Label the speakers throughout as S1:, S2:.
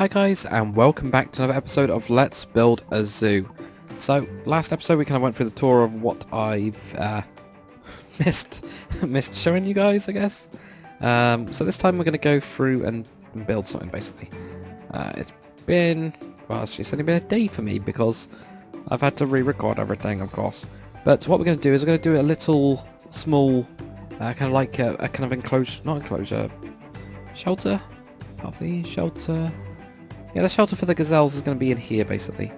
S1: Hi guys, and welcome back to another episode of Let's Build a Zoo. So, last episode we kind of went through the tour of what I've missed showing you guys, I guess. So this time we're going to go through and build something, basically. It's been, well, it's only been a day for me because I've had to re-record everything, of course. But what we're going to do is we're going to do a little small, kind of like a kind of enclosure, not enclosure, shelter. Of the shelter. Yeah, the shelter for the gazelles is going to be in here, basically.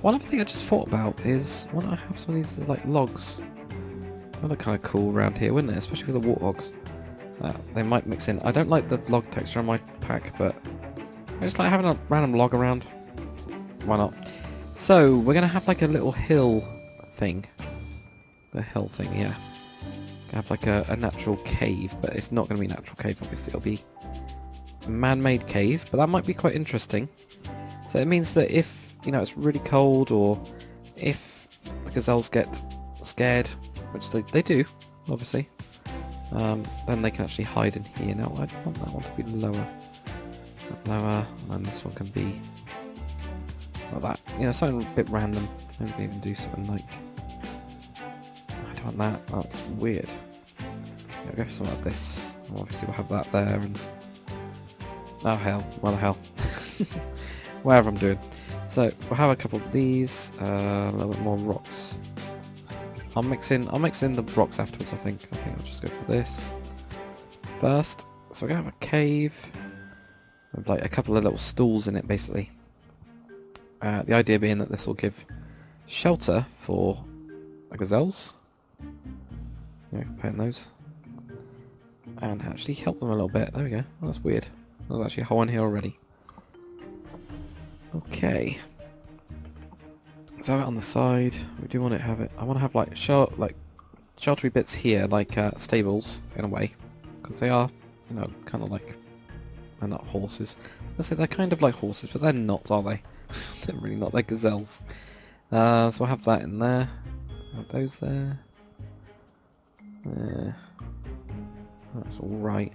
S1: One other thing I just thought about is, why don't I have some of these, like, logs? That look kind of cool around here, wouldn't it? Especially with the warthogs. They might mix in. I don't like the log texture on my pack, but I just like having a random log around. Why not? So, we're going to have, like, a little hill thing. The hill thing, yeah. Gonna have, like, a natural cave, but it's not going to be a natural cave, obviously. It'll be man-made cave, but that might be quite interesting. So it means that if, you know, it's really cold, or if the gazelles get scared, which they do, obviously, then they can actually hide in here. Now I want that one to be lower, and this one can be like that. You know, something a bit random. Maybe even do something like, I don't want that. Oh, it's weird. Yeah, I'll go for something like this. Obviously, we'll have that there, and oh hell, what the hell. Whatever I'm doing. So we'll have a couple of these, a little bit more rocks. I'll mix in the rocks afterwards, I think. I'll just go for this first. So we're gonna have a cave with like a couple of little stools in it, basically. The idea being that this will give shelter for the gazelles. Yeah, paint those. And actually help them a little bit. There we go. Oh, that's weird. There's actually a hole in here already. Okay. So have it on the side. We do want to have it. I want to have like sheltery bits here, like stables in a way, because they are, you know, kind of like, they're not horses. I was gonna say they're kind of like horses, but they're not, are they? They're really not. They're gazelles. So I'll have that in there. Have those there. That's all right.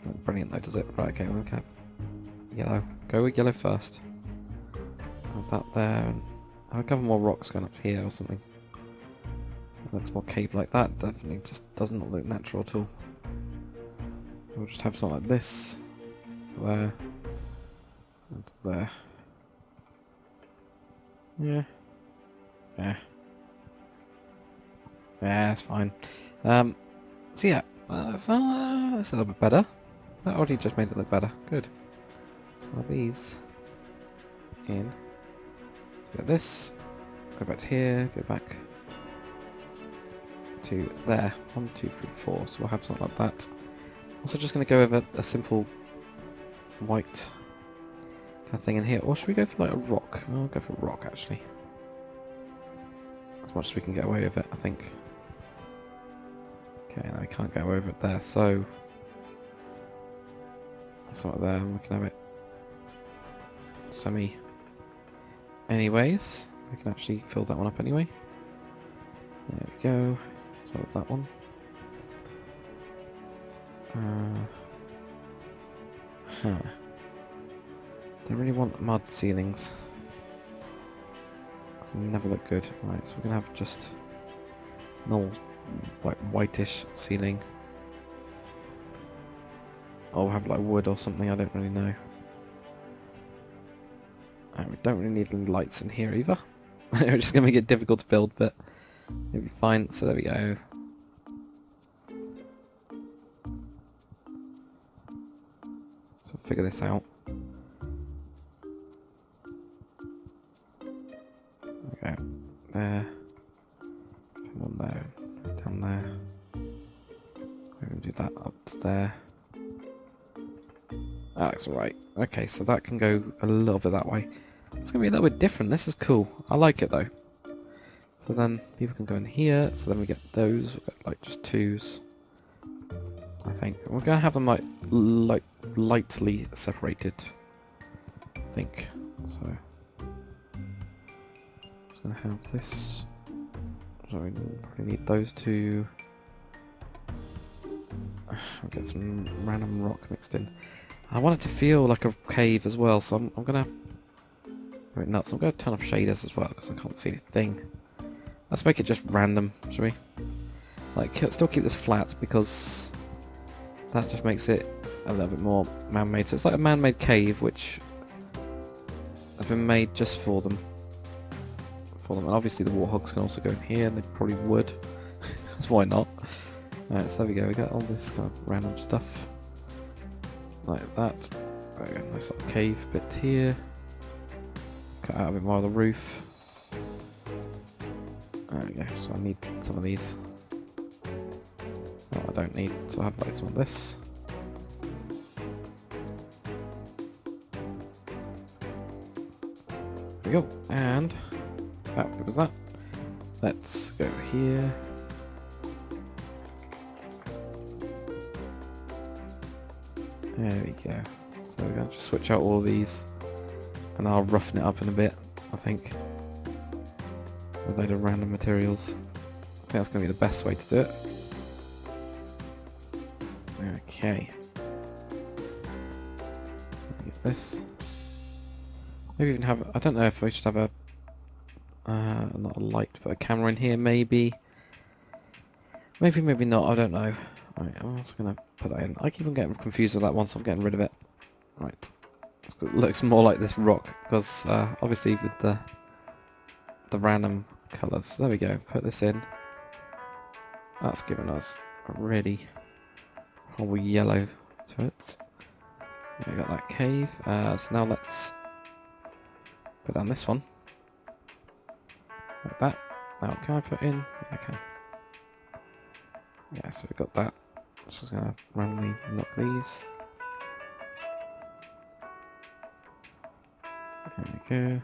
S1: Not brilliant though, does it? Right, okay, we'll have yellow. Go with yellow first. Have that there, and have a couple more rocks going up here or something. It looks more cave-like. That definitely just does not look natural at all. We'll just have something like this. To there. And to there. Yeah. Yeah. Yeah, that's fine. So yeah, that's a little bit better. That already just made it look better. Good. Well, these in. So get this. Go back to here. Go back to there. 1, 2, 3, 4. So we'll have something like that. Also, just going to go over a simple white kind of thing in here. Or should we go for like a rock? I'll go for a rock actually. As much as we can get away with it, I think. Okay, I can't get away with it there. So something there, and we can have it semi. Anyways, we can actually fill that one up anyway. There we go. So with that one. Don't really want mud ceilings. Because they never look good. Right, so we're gonna have just normal whitish ceiling. Or have like wood or something, I don't really know. And we don't really need any lights in here either. We're just going to make it difficult to build, but it'll be fine. So there we go. So figure this out. Okay, there. Put one there, down there. We're going to do that up to there. That's alright. Okay, so that can go a little bit that way. It's going to be a little bit different. This is cool. I like it though. So then people can go in here. So then we get those. We've got like just twos. I think. We're going to have them like lightly separated. I think. So. Just going to have this. So we probably need those two. I'll get some random rock mixed in. I want it to feel like a cave as well, so I'm gonna... Wait, nuts. I'm gonna turn off shaders as well, because I can't see anything. Let's make it just random, shall we? Like, still keep this flat, because that just makes it a little bit more man-made. So it's like a man-made cave, which has been made just for them. And obviously the warthogs can also go in here, and they probably would. Because why not? Alright, so there we go. We got all this kind of random stuff. Like that. There we go. Nice little cave bit here. Cut out a bit more of the roof. There we go. So I need some of these. Oh, I don't need, so I have like some of this. There we go. And what was that? Let's go here. There we go. So we're going to just switch out all of these, and I'll roughen it up in a bit, I think, with a load of random materials. I think that's going to be the best way to do it. Okay. So get this. Maybe even have, I don't know if we should have a not a light, but a camera in here, maybe. Maybe not, I don't know. Right, I'm just going to put that in. I keep on getting confused with that one, so I'm getting rid of it. Right. It looks more like this rock, because obviously with the random colours. There we go, put this in. That's given us a really whole yellow to it. We got that cave. So now let's put down this one. Like that. Now can I put in? Yeah, I can. Yeah, so we got that. Just gonna randomly knock these. There we go.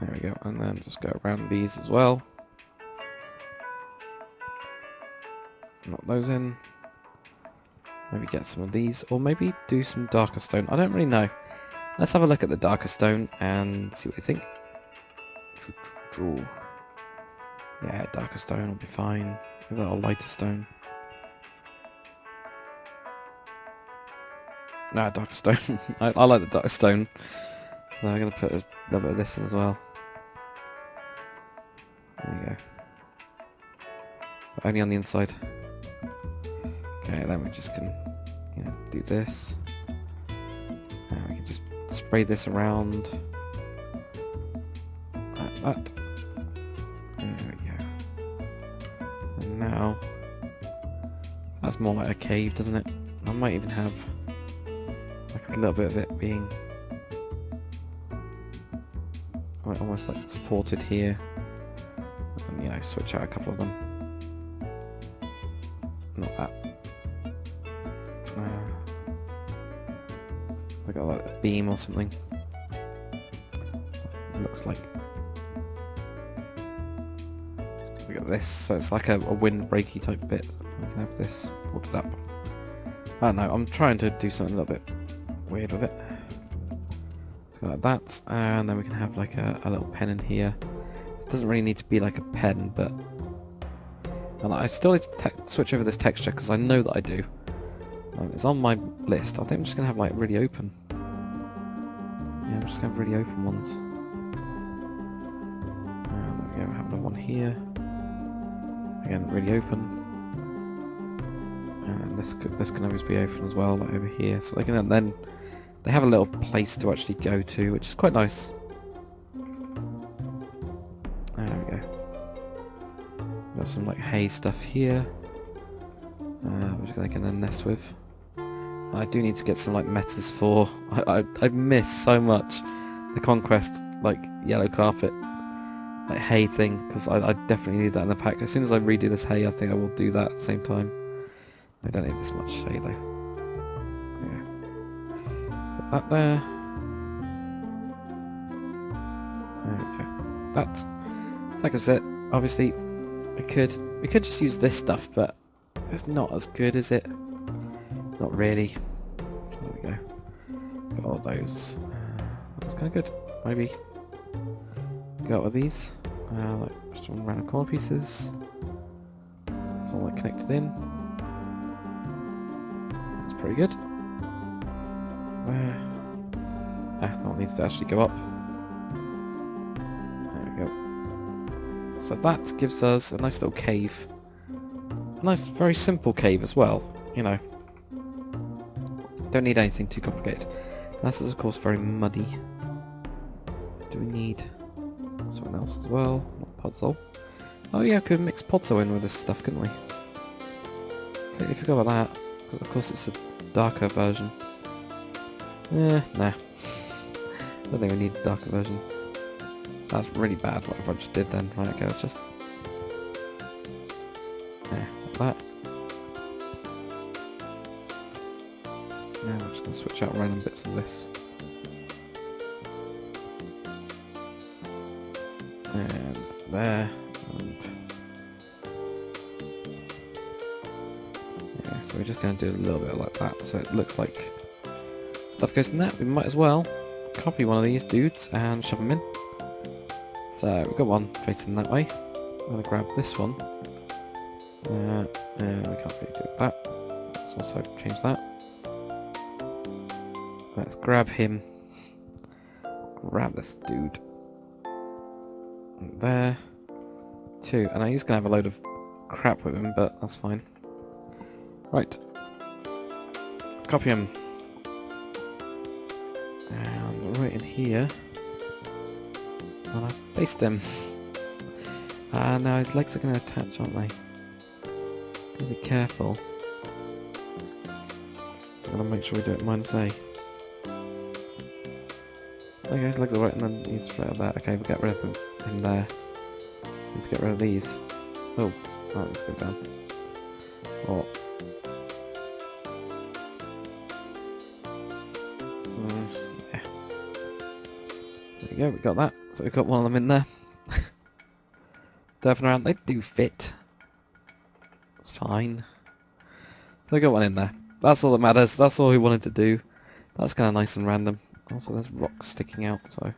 S1: There we go, and then just go around these as well. Knock those in. Maybe get some of these, or maybe do some darker stone. I don't really know. Let's have a look at the darker stone and see what you think. Yeah, darker stone will be fine. Maybe a little lighter stone. Nah, darker stone. I like the darker stone. So I'm going to put a little bit of this in as well. There you go. But only on the inside. Okay, then we just can, do this. And we can just spray this around. Like that. There we go. And now, that's more like a cave, doesn't it? I might even have like a little bit of it being almost like supported here. And, switch out a couple of them. Not that. I got like a beam or something. So it looks like. So we got this. So it's like a windbreaky type bit. We can have this pulled up. I don't know. I'm trying to do something a little bit weird with it. So like that, and then we can have like a little pen in here. It doesn't really need to be like a pen, but and I still need to switch over this texture because I know that I do. It's on my list. I think I'm just gonna have like really open. Yeah, I'm just gonna have really open ones. And there we go. We have another one here. Again, really open. And this can always be open as well, like over here. So they can then they have a little place to actually go to, which is quite nice. There we go. Got some like hay stuff here. Which I can then nest with. I do need to get some like metas for. I miss so much the Conquest like yellow carpet like hay thing because I definitely need that in the pack. As soon as I redo this hay, I think I will do that at the same time. I don't need this much hay though. Yeah. Put that there. There we go. That's like I said. Obviously, we could just use this stuff, but it's not as good, is it? Not really. There we go. Got all those. That was kind of good. Maybe go with these. Like just on random corner pieces. It's all like connected in. That's pretty good. That one needs to actually go up. There we go. So that gives us a nice little cave. A nice, very simple cave as well, you know. Don't need anything too complicated. This is of course very muddy. Do we need something else as well? Not podzol. Oh yeah, could mix podzol in with this stuff, couldn't we? Completely forgot about that. But of course it's a darker version. Nah. Don't think we need a darker version. That's really bad whatever I just did then. Right, okay, let's just... like that. Now I'm just going to switch out random bits of this. And there. And yeah, so we're just going to do a little bit like that. So it looks like stuff goes in that. We might as well copy one of these dudes and shove them in. So we've got one facing that way. I'm going to grab this one. And we can't really do that. Let's also change that. Let's grab him. Grab this dude. There. Two. And he's going to have a load of crap with him, but that's fine. Right. Copy him. And right in here. And I paste him. And now his legs are going to attach, aren't they? Gotta be careful. I'm going to make sure we do it -A. Okay, his legs are right, and then he's right up there. Okay, we'll get rid of him there. So let's get rid of these. Oh, right, let's go down. Oh. Yeah. There we go, we got that. So we've got one of them in there. Derping around, they do fit. It's fine. So we got one in there. That's all that matters. That's all we wanted to do. That's kind of nice and random. Also, there's rocks sticking out, so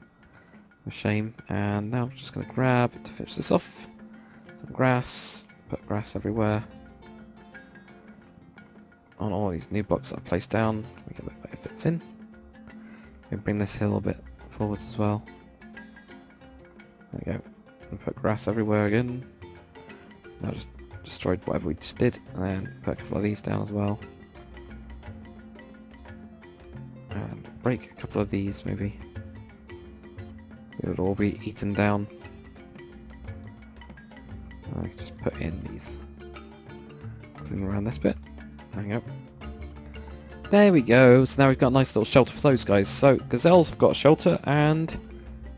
S1: a shame. And now I'm just going to grab to finish this off some grass. Put grass everywhere on all these new blocks that I've placed down. We can look like it fits in. We bring this hill a bit forwards as well. There we go. And put grass everywhere again. Now just destroyed whatever we just did, and then put a couple of these down as well. And break a couple of these maybe. It would all be eaten down. And I can just put in these. Clean around this bit. There we go. There we go. So now we've got a nice little shelter for those guys. So gazelles have got a shelter and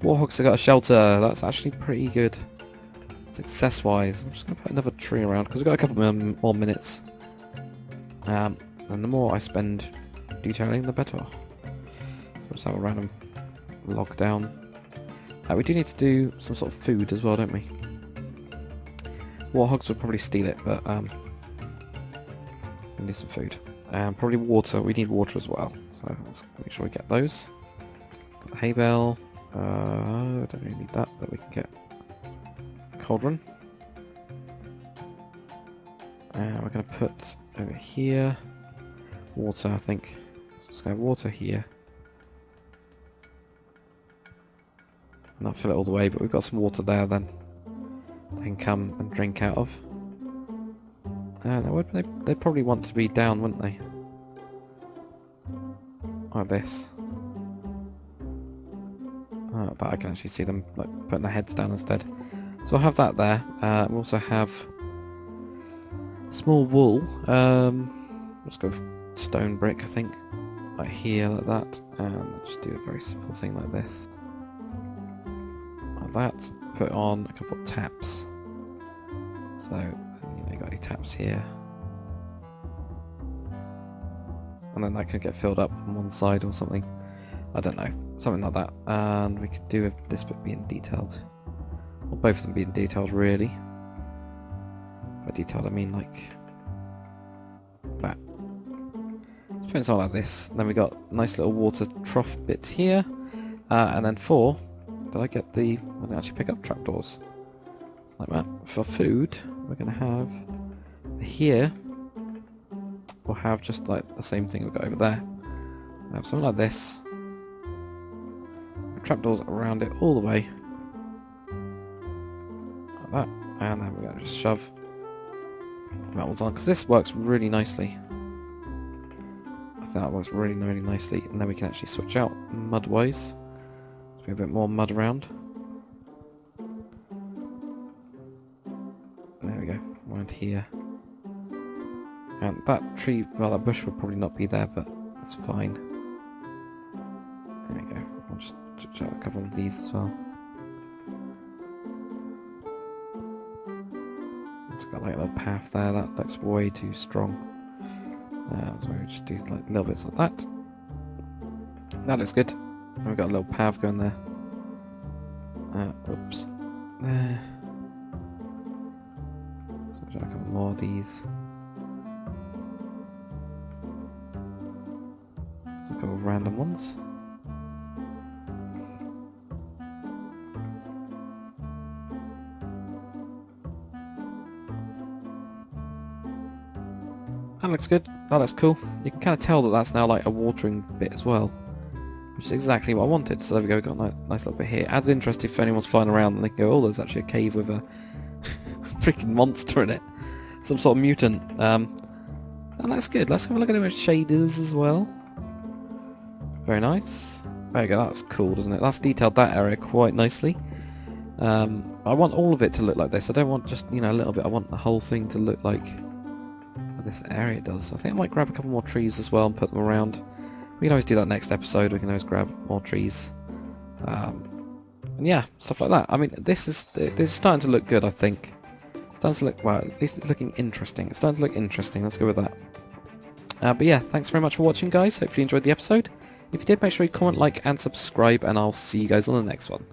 S1: warhogs have got a shelter. That's actually pretty good. Success-wise, I'm just going to put another tree around because we've got a couple more minutes. And the more I spend detailing, the better. So let's have a random log down. We do need to do some sort of food as well, don't we? Warhogs would probably steal it, but we need some food. And probably water. We need water as well. So let's make sure we get those. Got the hay bale. Don't really need that, but we can get cauldron. And we're going to put over here water, I think. So let's go water here. Not fill it all the way, but we've got some water there then. They can come and drink out of. They'd probably want to be down, wouldn't they? Like this. Oh, but I can actually see them like putting their heads down instead. So I'll have that there. We also have small wool. Let's go with stone brick, I think. Like here, like that. And I'll just do a very simple thing like this. Like that. Put on a couple of taps. So, you got any taps here. And then that could get filled up on one side or something. I don't know. Something like that. And we could do with this bit being detailed. Or both of them being detailed, really. By detailed, I mean like that. Let's put something like this. And then we got nice little water trough bit here. And then 4. Did I get the I didn't actually pick up trapdoors. It's like that. For food, we're going to have here. We'll have just like the same thing we've got over there. We have something like this. Trapdoors around it all the way. Like that. And then we're going to just shove metals on. Because this works really nicely. I think that works really, really nicely. And then we can actually switch out mud-wise. Let's be a bit more mud around. There we go. Around here. And that tree, well, that bush would probably not be there, but it's fine. There we go. I'll just switch out a couple of these as well. It's got like a little path there. That looks way too strong. So we just do like little bits like that. That looks good. And we've got a little path going there. Oops. There. Switch out a couple more of these. Just a couple of random ones. That looks good. That looks cool. You can kind of tell that that's now like a watering bit as well, which is exactly what I wanted. So there we go. We've got a nice little bit here. Adds interest if anyone's flying around and they go, "Oh, there's actually a cave with a freaking monster in it, some sort of mutant." And that's good. Let's have a look at the shaders as well. Very nice. There you go. That's cool, doesn't it? That's detailed that area quite nicely. I want all of it to look like this. I don't want just, you know, a little bit. I want the whole thing to look like this area does. I think I might grab a couple more trees as well and put them around. We can always do that next episode. We can always grab more trees. And yeah, stuff like that. I mean, this is starting to look good, I think. It's starting to look, well, at least it's looking interesting. It's starting to look interesting. Let's go with that. But yeah, thanks very much for watching, guys. Hopefully you enjoyed the episode. If you did, make sure you comment, like, and subscribe, and I'll see you guys on the next one.